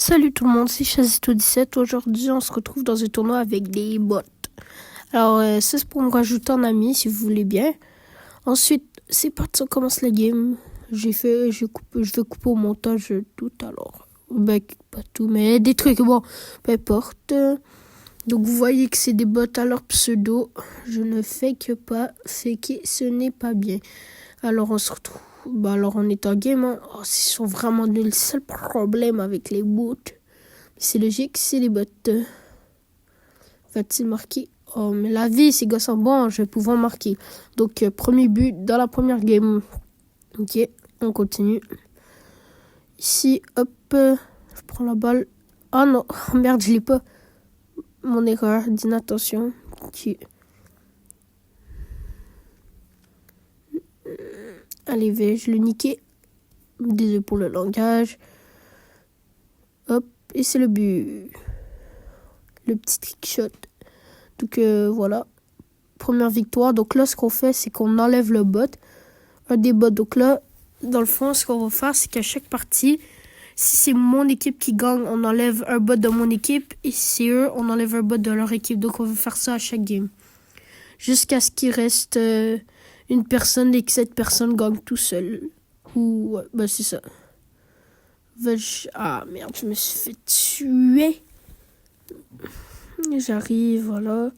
Salut tout le monde, c'est Chazito17. Aujourd'hui, on se retrouve dans un tournoi avec des bots. Alors, ça c'est pour me rajouter en ami si vous voulez bien. Ensuite, c'est parti, on commence la game. Je vais couper au montage tout alors. Ben, pas tout, mais des trucs, bon, peu importe. Donc, vous voyez que c'est des bots à leur pseudo. Je ne fais que pas, c'est que ce n'est pas bien. Alors, on se retrouve. Bah alors on est en game, hein. Oh, ils sont vraiment nuls. Le seul problème avec les bots, c'est logique, c'est les bots. Va-t-il marquer? Oh, mais la vie, c'est gossant. Bon, je vais pouvoir marquer. Donc, premier but dans la première game. Ok, on continue. Ici, hop, je prends la balle. Oh non, oh, merde, je l'ai pas. Mon erreur d'inattention. Ok. Allez, vais-je le niquer? Désolé pour le langage. Hop, et c'est le but. Le petit trick shot. Donc voilà, première victoire. Donc là, ce qu'on fait, c'est qu'on enlève le bot, un des bots. Donc là, dans le fond, ce qu'on va faire, c'est qu'à chaque partie, si c'est mon équipe qui gagne, on enlève un bot de mon équipe. Et si c'est eux, on enlève un bot de leur équipe. Donc on va faire ça à chaque game. Jusqu'à ce qu'il reste une personne et que cette personne gagne tout seul. Ou, ouais, bah c'est ça. Ah merde, je me suis fait tuer. J'arrive, voilà.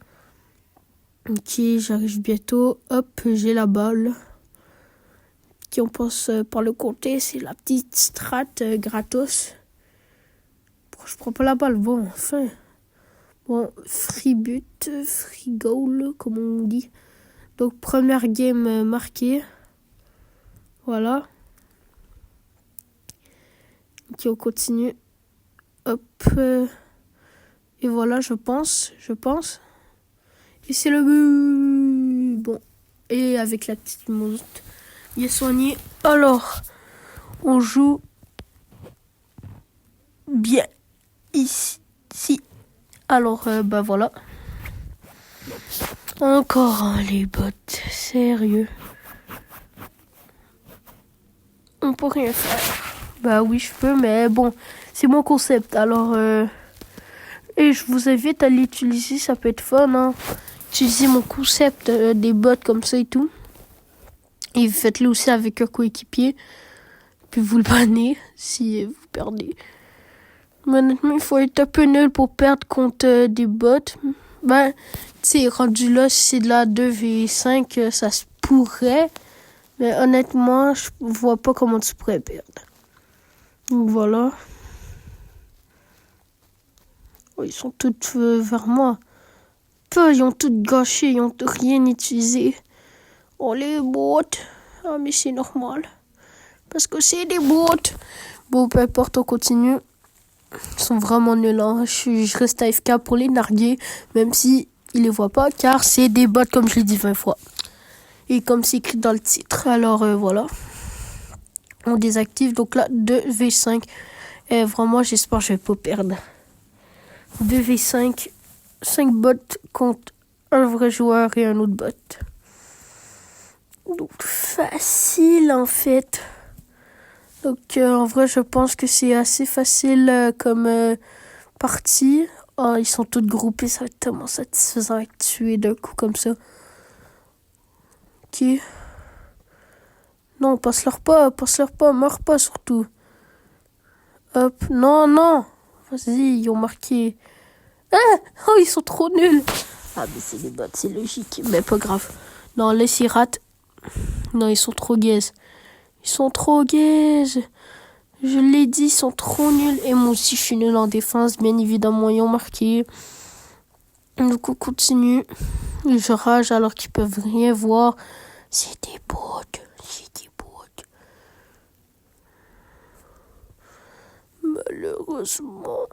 Ok, j'arrive bientôt. Hop, j'ai la balle. Qui on passe par le côté, c'est la petite strat gratos. Pourquoi je prends pas la balle? Bon, enfin. Bon, free but, free goal, comme on dit. Donc, première game marquée. Voilà. Ok, on continue. Hop. Et voilà, je pense. Et c'est le but. Bon. Et avec la petite monte. Il est soigné. Alors, on joue bien ici. Alors, bah voilà. Encore les bots. Sérieux. On peut rien faire. Bah oui, je peux, mais bon, c'est mon concept. Alors, et je vous invite à l'utiliser, ça peut être fun, hein. Utilisez mon concept des bots comme ça et tout. Et faites-le aussi avec un coéquipier. Puis vous le bannez si vous perdez. Mais honnêtement, il faut être un peu nul pour perdre contre des bots. Ben, tu sais, rendu là, si c'est de la 2v5, ça se pourrait. Mais honnêtement, je vois pas comment tu pourrais perdre. Donc voilà. Oh, ils sont tous vers moi. Ils ont tout gâché, ils ont rien utilisé. Oh, les bots. Ah, mais c'est normal. Parce que c'est des bots. Bon, peu importe, on continue. Ils sont vraiment nuls, hein. Je reste AFK pour les narguer, même si ils les voient pas, car c'est des bots comme je l'ai dit 20 fois. Et comme c'est écrit dans le titre. Alors voilà. On désactive. Donc là, 2v5. Et vraiment, j'espère que je vais pas perdre. 2v5. 5 bots contre un vrai joueur et un autre bot. Donc facile en fait. Donc en vrai, je pense que c'est assez facile comme partie. Oh, ils sont tous groupés, ça va être tellement satisfaisant avec tuer d'un coup comme ça. Ok. Non, passe-leur pas, meurs pas surtout. Hop, non. Vas-y, ils ont marqué. Ah, oh, ils sont trop nuls. Ah, mais c'est des bots, c'est logique, mais pas grave. Non, laisse ils ratent. Non, ils sont trop gaze. Je l'ai dit, ils sont trop nuls. Et moi aussi, je suis nul en défense. Bien évidemment, ils ont marqué. Donc, on continue. Je rage alors qu'ils peuvent rien voir. C'est des bots. Malheureusement.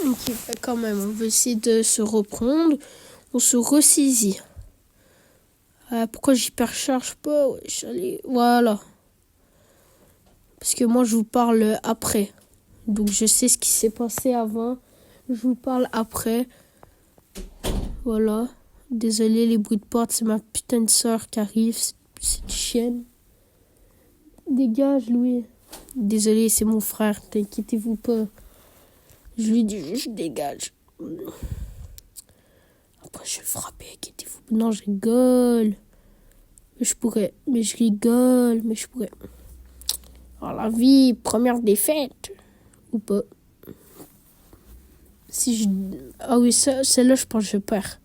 Ok, bah quand même, on va essayer de se reprendre. On se ressaisit. Pourquoi j'hypercharge pas? Ouais, allez, voilà. Parce que moi, je vous parle après. Donc, je sais ce qui s'est passé avant. Je vous parle après. Voilà. Désolé, les bruits de porte, c'est ma putain de soeur qui arrive. C'est une chienne. Dégage, Louis. Désolé, c'est mon frère, t'inquiétez-vous pas. Je lui dis, je dégage. Après, je vais frapper, inquiétez-vous. Non, je rigole. Mais je pourrais. Mais je rigole, mais je pourrais. Alors, la vie, première défaite. Ou pas. Si je... Ah oui, celle-là, je pense que je perds.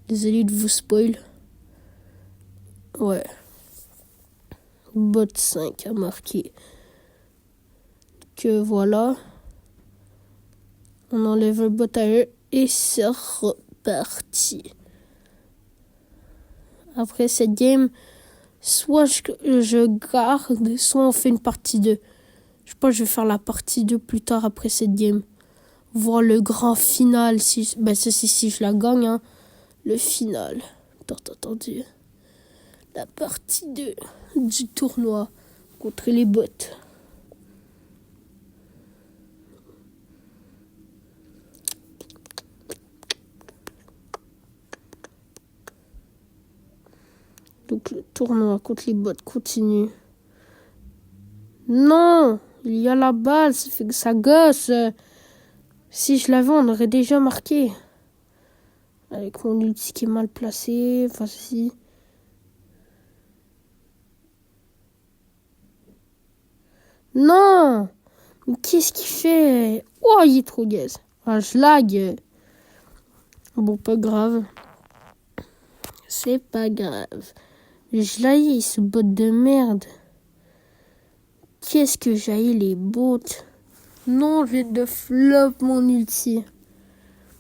Désolé de vous spoil. Ouais. Bot 5 a marqué. Que voilà. On enlève le bot à eux et c'est reparti. Après cette game, soit je garde, soit on fait une partie 2. Je pense que je vais faire la partie 2 plus tard après cette game. Voir le grand final. Si je la gagne. Hein. Le final. Attendez. La partie 2 du tournoi contre les bots. Donc le tournoi contre les bots continue. Non, il y a la balle, ça fait que ça gosse. Si je l'avais, on aurait déjà marqué. Avec mon ulti qui est mal placé. Voici. Non! Mais qu'est-ce qu'il fait? Oh, il est trop gaze. Ah, je lag. Bon, pas grave. C'est pas grave. Je l'ai, ce bot de merde. Qu'est-ce que j'ai les bots? Non, je viens de flop mon ulti.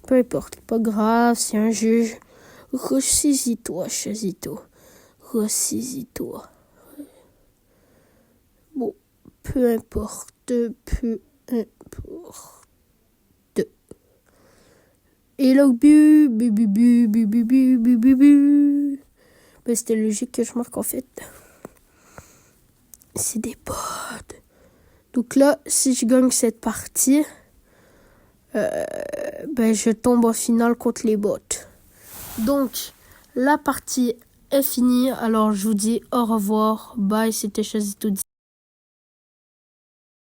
Peu importe, pas grave, c'est un juge. Ressaisis-toi, Chazito. Ressaisis-toi. Bon, peu importe. Et là, c'était logique que je marque en fait. C'est des bots. Donc là, si je gagne cette partie, je tombe en finale contre les bots. Donc, la partie est finie. Alors, je vous dis au revoir. Bye, c'était Chazito.